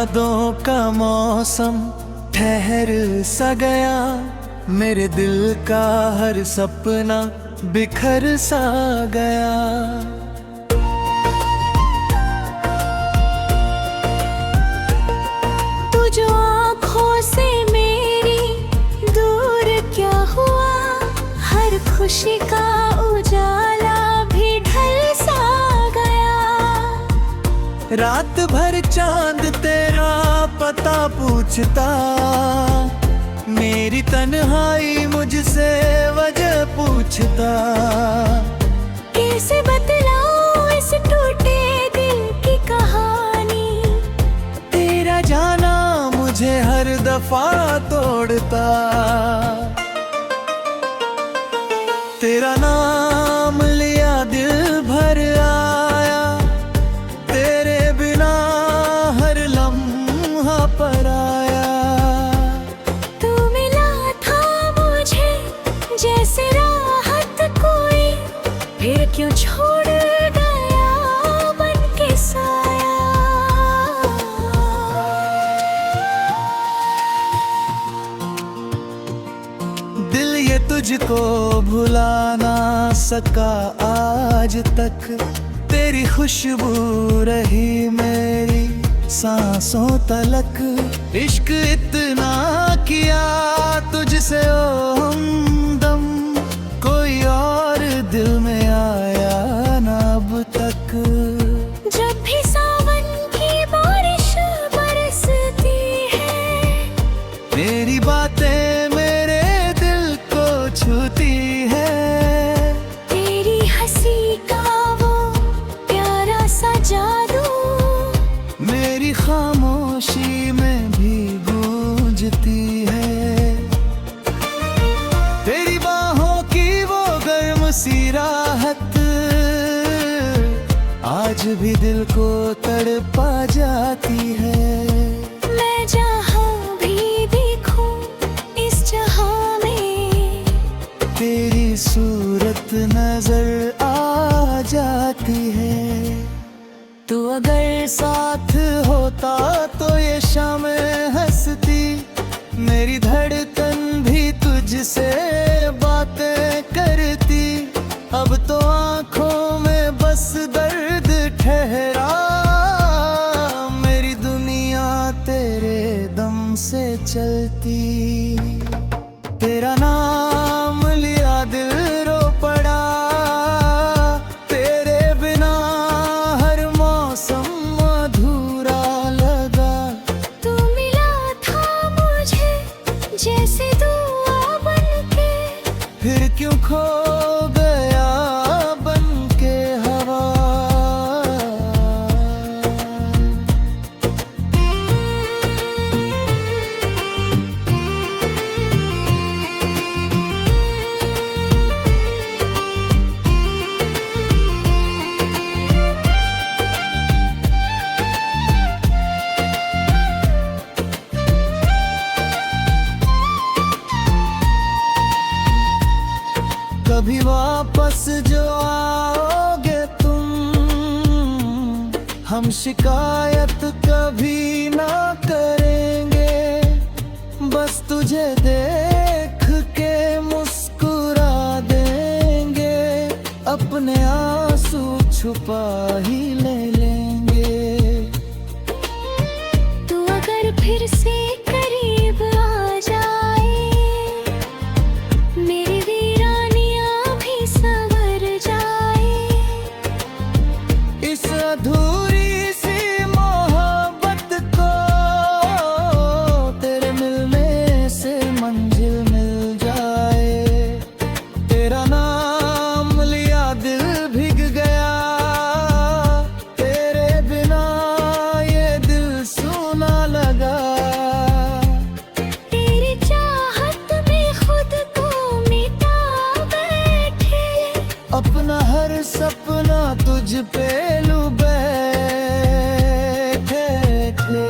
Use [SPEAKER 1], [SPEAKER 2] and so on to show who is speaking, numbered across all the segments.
[SPEAKER 1] यादों का मौसम ठहर सा गया, मेरे दिल का हर सपना बिखर सा गया।
[SPEAKER 2] तू जो आँखों से मेरी दूर क्या हुआ, हर खुशी का उजाला भी ढल सा गया।
[SPEAKER 1] रात भर चांद तेरा पता पूछता, मेरी तन्हाई मुझसे वजह पूछता।
[SPEAKER 2] कैसे बतलाऊं इस टूटे दिल की कहानी,
[SPEAKER 1] तेरा जाना मुझे हर दफा तोड़ता। तेरा नाम लिया दिल भर आया, तेरे बिना हर लम्हा पराया।
[SPEAKER 2] तू मिला था मुझे जैसे राहत कोई, फिर क्यों छोड़ गया बन के साया।
[SPEAKER 1] दिल ये तुझको भुला ना सका आज तक, तेरी खुशबू रही मेरी सांसों तलक। इश्क इतना किया तुझसे ओ हमदम, कोई और दिल में आया ना अब तक।
[SPEAKER 2] जब भी सावन की बारिश बरसती है,
[SPEAKER 1] मेरी बातें मेरे दिल को छूती है।
[SPEAKER 2] तेरी हंसी का वो प्यारा सा जादू,
[SPEAKER 1] मेरी खामोशी में भी गूंजती है। तेरी बाहों की वो गर्म सी राहत, आज भी दिल को तड़पा जाती है।
[SPEAKER 2] मैं जहाँ भी देखूं इस जहाँ में,
[SPEAKER 1] तेरी सूरत नजर आ जाती है। तू अगर साथ होता तो ये शामें हंसती, मेरी धड़कन भी तुझसे बातें करती। अब तो आंखों में बस दर्द ठहरा, मेरी दुनिया तेरे दम से चलती। तेरा नाम लिया दिल रो पड़ा, तेरे बिना हर मौसम अधूरा लगा।
[SPEAKER 2] तू मिला था मुझे जैसे दुआ बनके,
[SPEAKER 1] फिर क्यों खो गया बन के हवा। कभी वापस जो आओगे तुम, हम शिकायत कभी ना करेंगे। बस तुझे देख के मुस्कुरा देंगे, अपने आंसू छुपा ही ले लेंगे।
[SPEAKER 2] तू अगर फिर से करीब आ जाए, मेरी वीरानियां भी संवर जाए।
[SPEAKER 1] इस अधूरी सी मोहब्बत को तेरे मिलने से मंजिल मिल जाए। तेरा नाम लिया दिल भीग गया, तेरे बिना ये दिल सूना लगा।
[SPEAKER 2] तेरी चाहत में खुद को मिटा बैठे,
[SPEAKER 1] अपना हर सपना तुझ पे लू बैठे थे।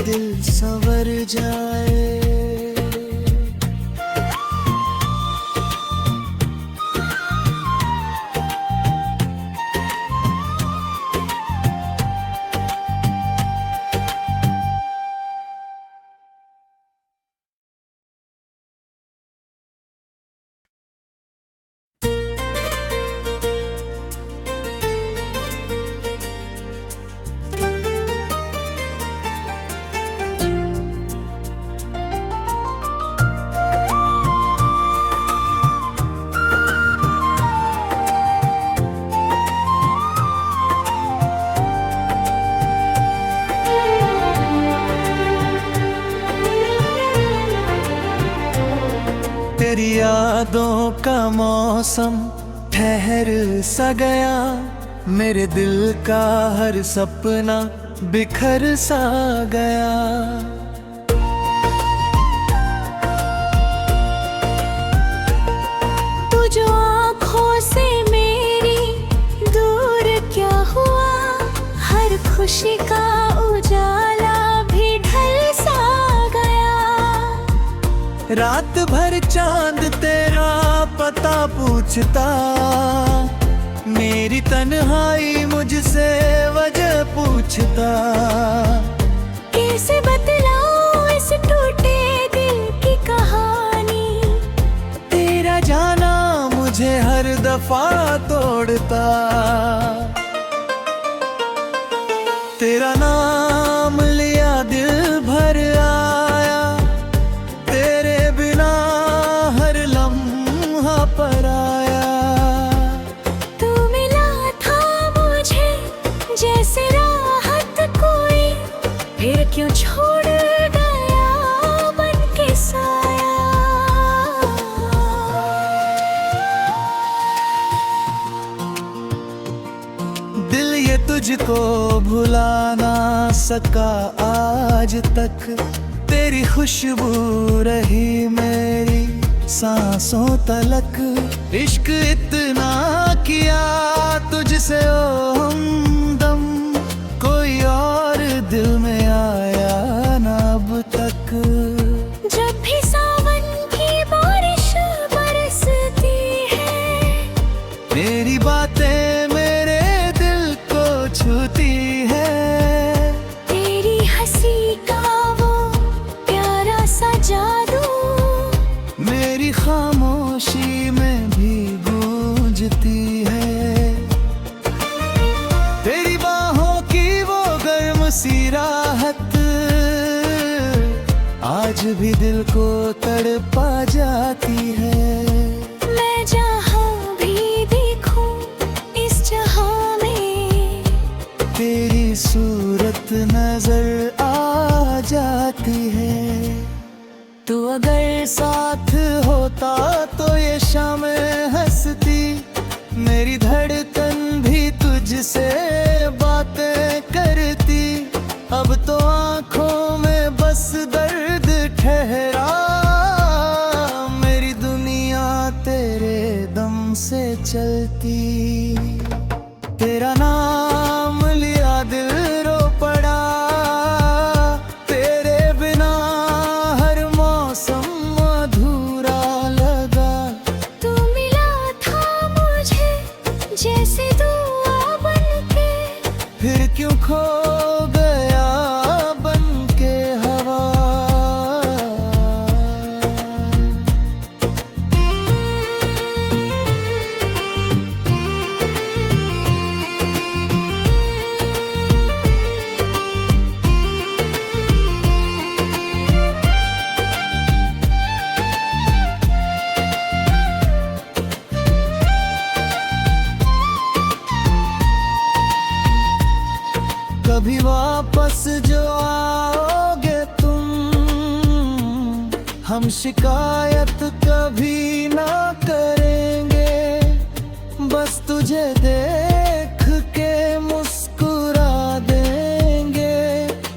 [SPEAKER 1] दिल संवर जाए। तेरी यादों का मौसम ठहर सा गया, मेरे दिल का हर सपना बिखर सा गया।
[SPEAKER 2] तू जो आँखों से मेरी दूर क्या हुआ, हर खुशी का उजाला भी ढल सा गया।
[SPEAKER 1] रात भर चांद तेरा पता पूछता, मेरी तन्हाई मुझसे वजह पूछता।
[SPEAKER 2] कैसे बतलाऊं इस टूटे दिल की कहानी,
[SPEAKER 1] तेरा जाना मुझे हर दफा तोड़ता। तेरा नाम लिया दिल भर आया, तेरे बिना हर लम्हा पराया।
[SPEAKER 2] तू मिला था मुझे जैसे राहत कोई, फिर क्यों छोड़ गया बन के साया।
[SPEAKER 1] दिल ये तुझको भुला ना सका आज तक, तेरी खुशबू रही मेरी सांसों तलक। इश्क इतना किया तुझसे ओ हमदम, कोई और दिल में आया ना अब तक।
[SPEAKER 2] जब भी सावन की बारिश बरसती है,
[SPEAKER 1] मेरी बातें मेरे दिल को छूती है।
[SPEAKER 2] तेरी हंसी का वो प्यारा सा जादू,
[SPEAKER 1] मेरी खामोशी में भी गूंजती है। तेरी बाहों की वो गर्म सी राहत, आज भी दिल को तड़पा जाती है।
[SPEAKER 2] मैं जहाँ भी देखूं इस जहाँ में,
[SPEAKER 1] तेरी सूरत नजर आ जाती है। तू अगर साथ होता तो ये शामें हंसती, मेरी धड़कन भी तुझसे बातें करती। अब तो आंखों में बस दर्द ठहरा, मेरी दुनिया तेरे दम से चलती। तेरा नाम लिया दिल रो पड़ा, तेरे बिना हर मौसम अधूरा लगा।
[SPEAKER 2] तू मिला था मुझे जैसे दुआ बनके,
[SPEAKER 1] फिर क्यों खो गया बनके हवा। कभी वापस जो आओगे तुम, हम शिकायत कभी ना करेंगे। बस तुझे देख के मुस्कुरा देंगे,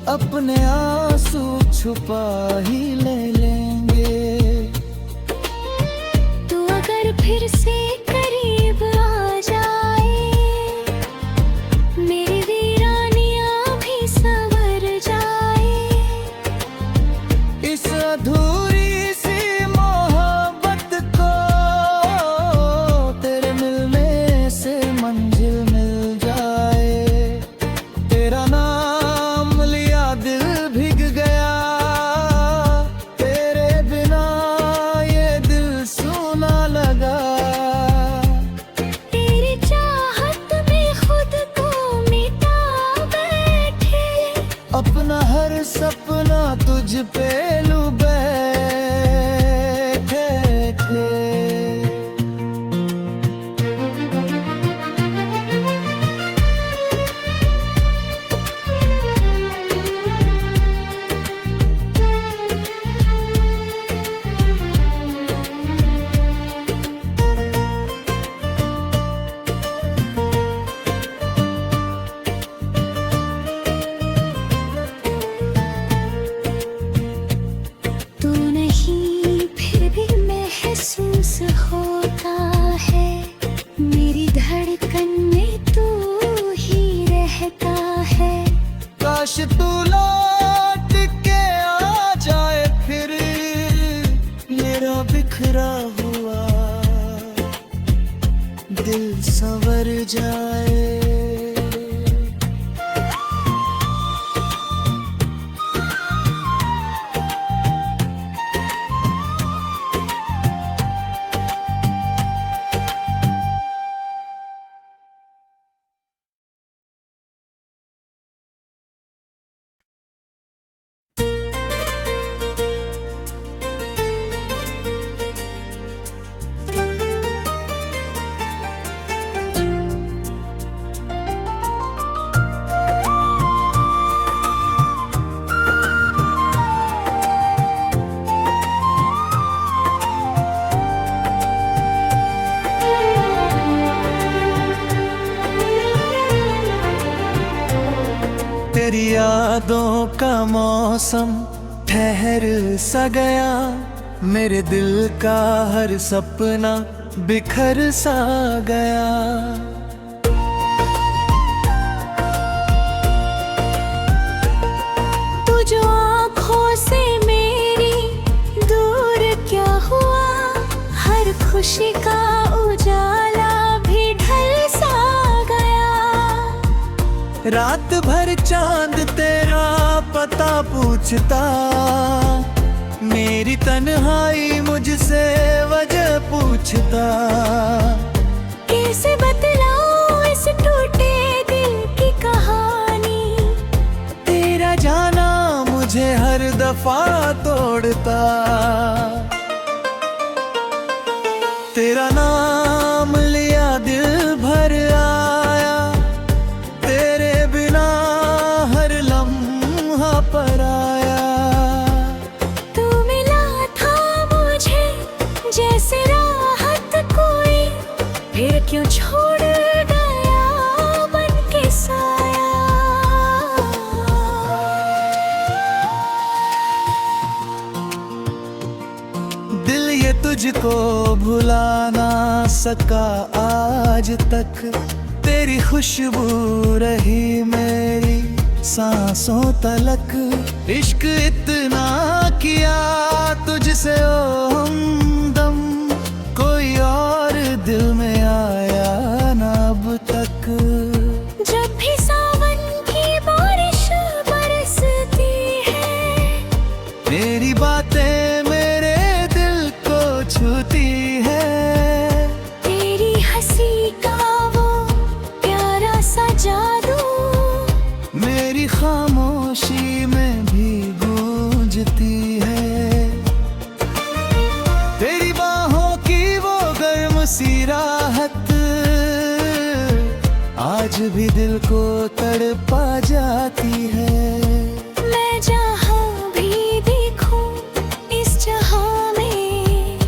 [SPEAKER 1] अपने आंसू छुपा ही ले लेंगे।
[SPEAKER 2] तू अगर फिर से करीब आ जाए, मेरी वीरानियां भी संवर जाए।
[SPEAKER 1] अपना हर सपना तुझ पे लूं बैठे थे।
[SPEAKER 2] तू नहीं फिर भी महसूस होता है, मेरी धड़कन में तू ही रहता है।
[SPEAKER 1] काश तू लौट के आ जाए फिर, मेरा बिखरा हुआ दिल संवर जाए। तेरी यादों का मौसम ठहर सा गया, मेरे दिल का हर सपना बिखर सा गया।
[SPEAKER 2] तू जो आँखों से मेरी दूर क्या हुआ, हर खुशी का उजाला भी ढल सा गया।
[SPEAKER 1] रात भर चांद तेरा पता पूछता, मेरी तन्हाई मुझसे वजह पूछता।
[SPEAKER 2] कैसे बतलाऊं इस टूटे दिल की कहानी,
[SPEAKER 1] तेरा जाना मुझे हर दफा तोड़ता। तेरा नाम लिया दिल भर आया, तेरे बिना हर लम्हा पराया।
[SPEAKER 2] तू मिला था मुझे जैसे राहत कोई, फिर क्यों छोड़ गया बन के साया।
[SPEAKER 1] दिल ये तुझको भुला ना सका आज तक, तेरी खुशबू रही मेरी सांसों तलक। इश्क इतना किया तुझसे ओ हमदम, कोई और दिल में आया ना अब तक।
[SPEAKER 2] जब भी सावन की बारिश बरसती है,
[SPEAKER 1] मेरी बातें मेरे दिल को छूती है।
[SPEAKER 2] तेरी हंसी का वो प्यारा सा जादू,
[SPEAKER 1] मेरी खामोशी में भी गूंजती है। तेरी बाहों की वो गर्म सी राहत, आज भी दिल को तड़पा जाती है।
[SPEAKER 2] मैं जहाँ भी देखूं इस जहाँ में,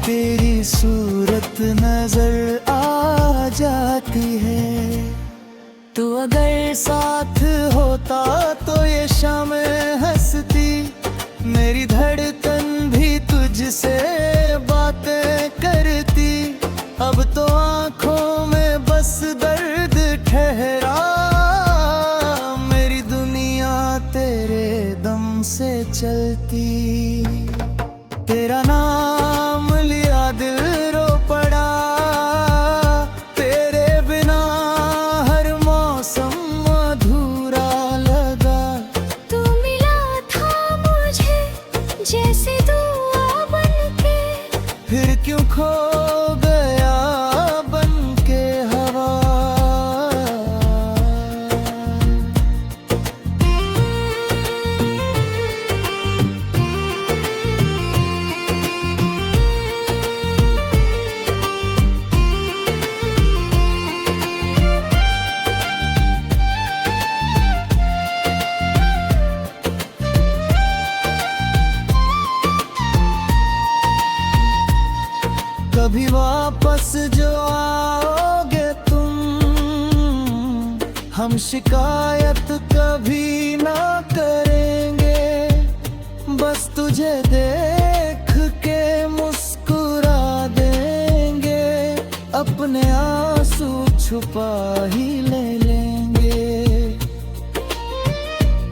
[SPEAKER 1] तेरी सूरत नजर आ जाती है। तू अगर साथ होता तो ये शामें हंसती, मेरी धड़कन भी तुझसे बातें करती। अब तो आंखों में बस दर्द ठहरा, मेरी दुनिया तेरे दम से चलती। तेरा नाम लिया दिल रो पड़ा, तेरे बिना हर मौसम अधूरा लगा।
[SPEAKER 2] तू मिला था मुझे जैसे दुआ बनके,
[SPEAKER 1] फिर क्यों खो गया बन के हवा। कभी वापस जो आओगे तुम, हम शिकायत कभी ना करेंगे। बस तुझे देख के मुस्कुरा देंगे, अपने आंसू छुपा ही ले लेंगे।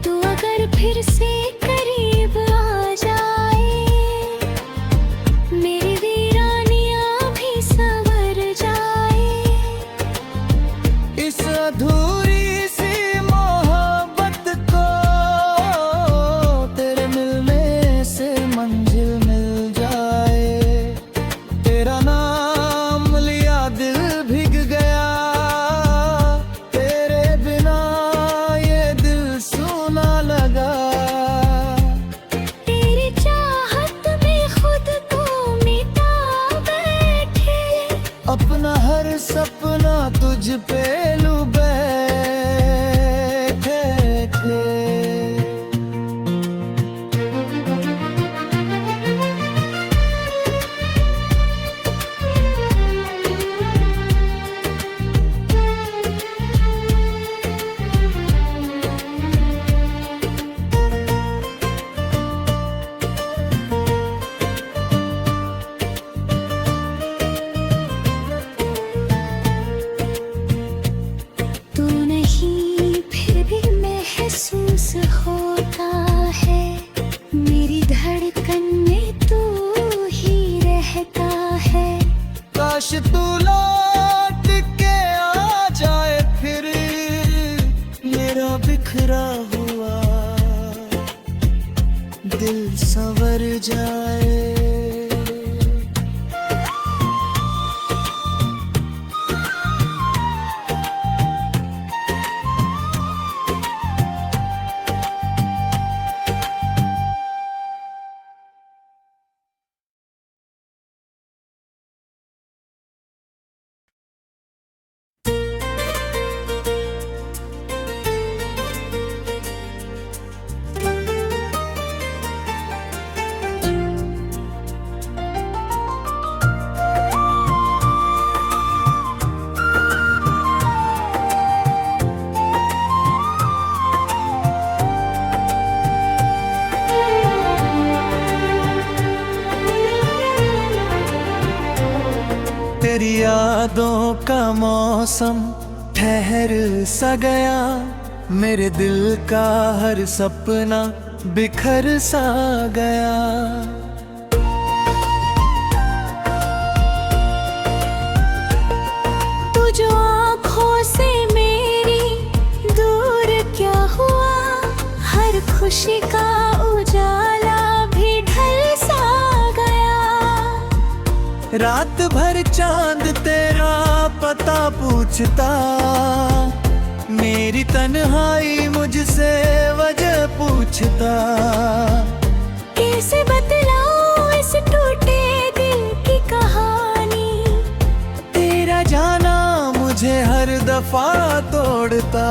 [SPEAKER 2] तू अगर फिर से करीब आ जाए, मेरी वीरानियां भी संवर जाए।
[SPEAKER 1] इस अधूरी सी मोहब्बत को तेरे मिलने से मंजिल मिल जाए। तेरा नाम लिया दिल भीग गया, तेरे बिना ये दिल सूना लगा।
[SPEAKER 2] तेरी चाहत में खुद को मिटा बैठे,
[SPEAKER 1] अपना हर सपना तुझ पे लू बैठे थे।
[SPEAKER 2] तू नहीं फिर भी महसूस होता है, मेरी धड़कन में तू ही रहता है।
[SPEAKER 1] काश तू लौट के आ जाए फिर, मेरा बिखरा हुआ दिल संवर जाए। तेरी यादों का मौसम ठहर सा गया, मेरे दिल का हर सपना बिखर सा गया।
[SPEAKER 2] तू जो आँखों से मेरी दूर क्या हुआ, हर खुशी का उजाला भी ढल सा गया।
[SPEAKER 1] रात भर चांद तेरा पता पूछता, मेरी तन्हाई मुझसे वजह पूछता।
[SPEAKER 2] कैसे बतलाऊं इस टूटे दिल की कहानी,
[SPEAKER 1] तेरा जाना मुझे हर दफा तोड़ता।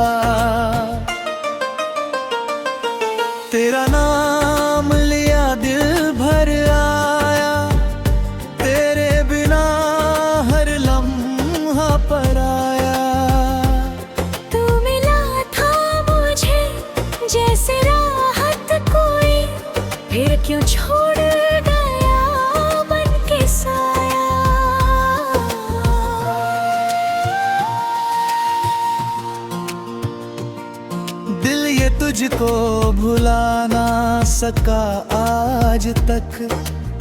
[SPEAKER 1] तेरा नाम लिया दिल भर आया, तेरे बिना हर लम्हा पर आया।
[SPEAKER 2] तू मिला था मुझे जैसे राहत कोई, फिर क्यों छोड़ गया बन के साया।
[SPEAKER 1] दिल ये तुझको भुला ना सका आज तक,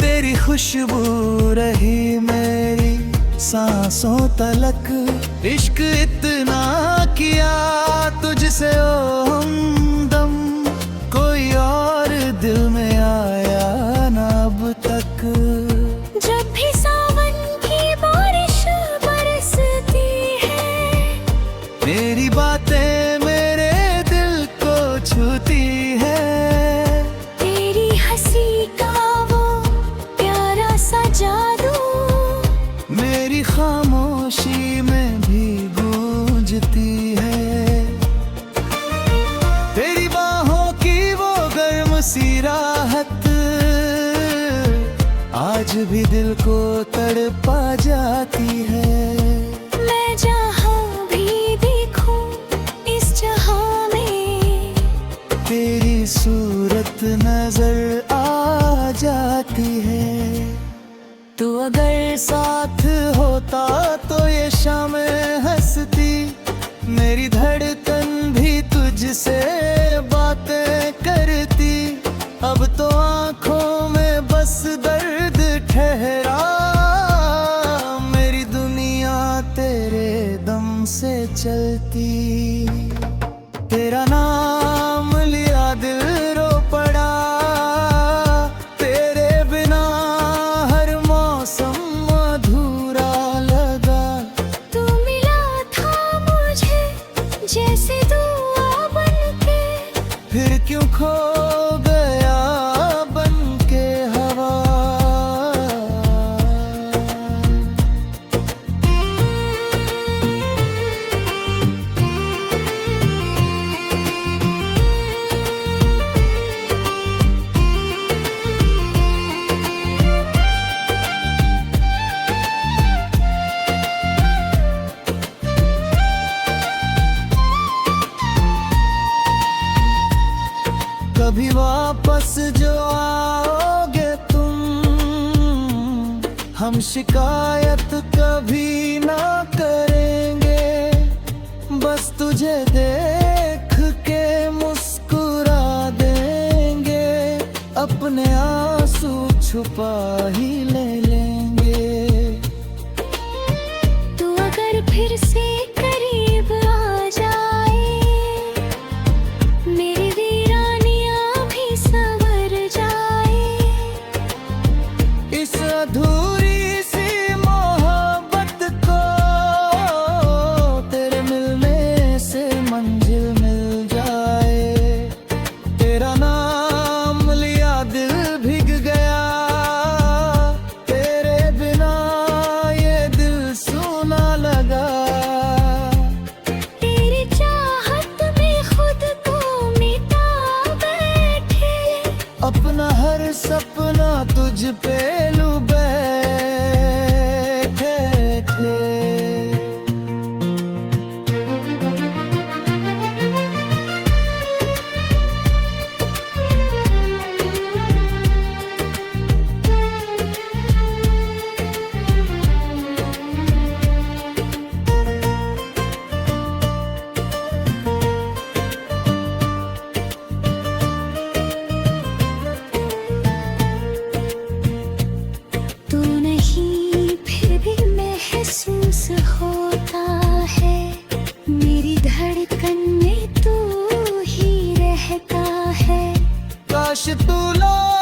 [SPEAKER 1] तेरी खुशबू रही मेरी सांसों तलक। इश्क इतना किया तुझसे ओ हमदम, कोई और दिल में आया ना अब तक।
[SPEAKER 2] जब भी सावन की बारिश बरसती है,
[SPEAKER 1] मेरी बातें मेरे दिल को छूती है।
[SPEAKER 2] तेरी हंसी का वो प्यारा सा जादू,
[SPEAKER 1] मेरी खामोशी में भी गूंजती है। तेरी बाहों की वो गर्म सी राहत आज आज भी दिल को तड़पा जाती है।
[SPEAKER 2] मैं जहाँ भी देखूं इस जहाँ में
[SPEAKER 1] तेरी सूरत नजर आ जाती है। तू अगर साथ होता तो ये शाम हंसती, मेरी धड़कन भी तुझसे बातें करती। अब तो आंखों में बस दर्द ठहरा, मेरी दुनिया तेरे दम से चलती। तेरा नाम लिया दिल रो पड़ा, तेरे बिना हर मौसम अधूरा लगा।
[SPEAKER 2] तू मिला था मुझे जैसे दुआ बनके,
[SPEAKER 1] फिर क्यों खो गया बनके हवा। कभी वापस जो आओगे तुम, हम शिकायत कभी ना करेंगे। बस तुझे देख के मुस्कुरा देंगे, अपने आंसू छुपा ही ले लेंगे।
[SPEAKER 2] तू अगर फिर से करीब आ जाए, मेरी वीरानियां भी संवर जाए।
[SPEAKER 1] इस अधूरी सी मोहब्बत को तेरे मिलने से मंजिल मिल जाए। तेरा नाम लिया दिल भीग गया, तेरे बिना ये दिल सूना लगा।
[SPEAKER 2] तेरी चाहत में खुद को मिटा बैठे,
[SPEAKER 1] अपना हर सपना तुझ पे लूं बैठे थे।
[SPEAKER 2] तू नहीं फिर भी महसूस होता है, मेरी धड़कन में तू ही रहता है।
[SPEAKER 1] काश तू लौट